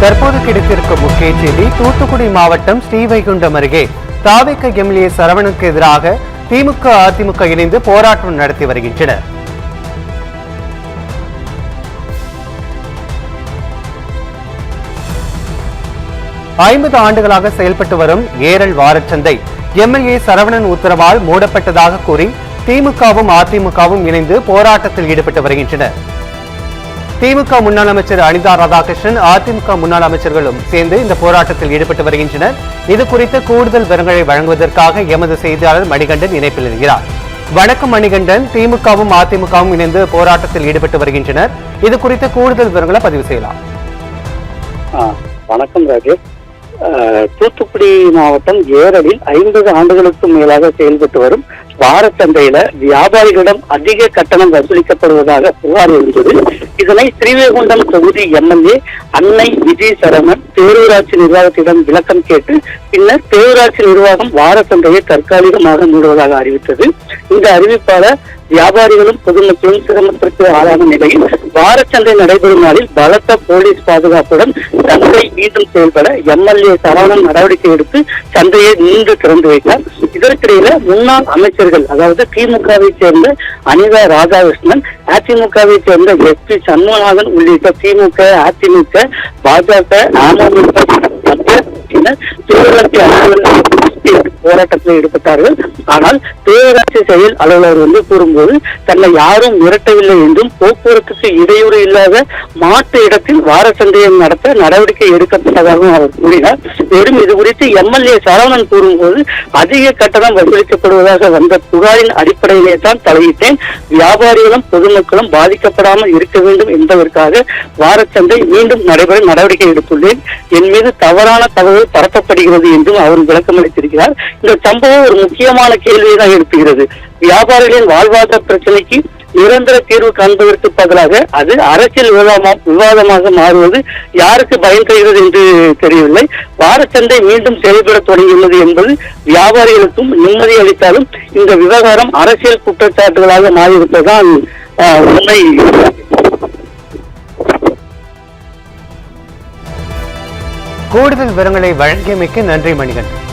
தற்போது கிடைத்திருக்கும் முக்கிய செய்தி, தூத்துக்குடி மாவட்டம் ஸ்ரீவைகுண்டம் அருகே தாவேக எம்எல்ஏ சரவணனுக்கு எதிராக திமுக அதிமுக இணைந்து போராட்டம் நடத்தி வருகின்றனர். ஐம்பது ஆண்டுகளாக செயல்பட்டு வரும் ஏரல் வாரச்சந்தை எம்எல்ஏ சரவணன் உத்தரவால் மூடப்பட்டதாக கூறி திமுகவும் அதிமுகவும் இணைந்து போராட்டத்தில் ஈடுபட்டு வருகின்றனர். திமுக முன்னாள் அமைச்சர் அனிதா ராதாகிருஷ்ணன், அதிமுக முன்னாள் அமைச்சர்களும் சேர்ந்து இந்த போராட்டத்தில் ஈடுபட்டு வருகின்றனர். இது குறித்த கூடுதல் விவரங்களை வழங்குவதற்காக எமது செய்தியாளர் மணிகண்டன் இணைப்பில் இருக்கிறார். வணக்கம் மணிகண்டன். திமுகவும் அதிமுகவும் இணைந்து போராட்டத்தில் ஈடுபட்டு வருகின்றனர். இது குறித்த கூடுதல் விவரங்களை பதிவு செய்யலாம். வணக்கம் ராஜேஷ். தூத்துக்குடி மாவட்டம் ஏரலில் 50 ஆண்டுகளுக்கு மேலாக செயல்பட்டு வரும் வாரச்சந்தையில வியாபாரிகளிடம் அதிக கட்டணம் வசூலிக்கப்படுவதாக புகார் எழுந்தது. இதனை ஸ்ரீவைகுண்டம் தொகுதி எம்எல்ஏ அன்னை விஜய் சரவணன் பேரூராட்சி நிர்வாகத்திடம் விளக்கம் கேட்டு பின்னர் பேரூராட்சி நிர்வாகம் வாரச்சந்தையை தற்காலிகமாக மூடுவதாக அறிவித்தது. இந்த அறிவிப்பால வியாபாரிகளும் பொதுமக்களும் சிரமத்திற்கு ஆளான நிலையில் வாரச்சந்தை நடைபெறும் நாளில் பலத்த போலீஸ் பாதுகாப்புடன் சந்தை மீண்டும் செயல்பட எம்எல்ஏ சரவணன் நடவடிக்கை எடுத்து சந்தையை மீண்டும் திறந்து வைத்தார். இதற்கிடையில முன்னாள் அமைச்சர்கள், அதாவது திமுகவை சேர்ந்த அனிதா ராதாகிருஷ்ணன், அதிமுகவை சேர்ந்த எஸ்.பி. சண்முகநாதன் உள்ளிட்ட திமுக, அதிமுக, பாஜக, அமமுக பேரூராட்சி அலுவலர் போராட்டத்தில் ஈடுபட்டார்கள். ஆனால் பேரூராட்சி செயல் அலுவலர் கூறும்போது தன்னை யாரும் மிரட்டவில்லை என்றும் போக்குவரத்துக்கு இடையூறு இல்லாத மாற்று இடத்தில் வாரச்சந்தையை நடத்த நடவடிக்கை எடுக்கப்பட்டதாகவும் அவர் கூறினார். மேலும் இது குறித்து எம்எல்ஏ சரவணன் கூறும்போது அதிக கட்டணம் வசூலிக்கப்படுவதாக வந்த புகாரின் அடிப்படையிலே தான் தலையிட்டேன். வியாபாரிகளும் பொதுமக்களும் பாதிக்கப்படாமல் இருக்க வேண்டும் என்பதற்காக வாரச்சந்தை மீண்டும் நடைபெற நடவடிக்கை எடுத்துள்ளேன். என் மீது தவறான தகவல் பரப்பப்படுகிறது என்றும் அவர் விளக்கமளித்திருக்கிறார். இந்த சம்பவம் ஒரு முக்கியமான கேள்வியை தான் எழுப்புகிறது. வியாபாரிகளின் வாழ்வாதார பிரச்சனைக்கு நிரந்தர தீர்வு காண்பதற்கு பதிலாக அது அரசியல் விவாதமாக மாறுவது யாருக்கு பயன் தருகிறது என்று தெரியவில்லை. வாரச்சந்தை மீண்டும் செயல்பட தொடங்கியுள்ளது என்பது வியாபாரிகளுக்கும் நிம்மதி அளித்தாலும் இந்த விவகாரம் அரசியல் குற்றச்சாட்டுகளாக மாறியிருப்பதுதான் உண்மை. கூடுதல் விவரங்களை வழங்கியமைக்கு நன்றி மணிகண்டன்.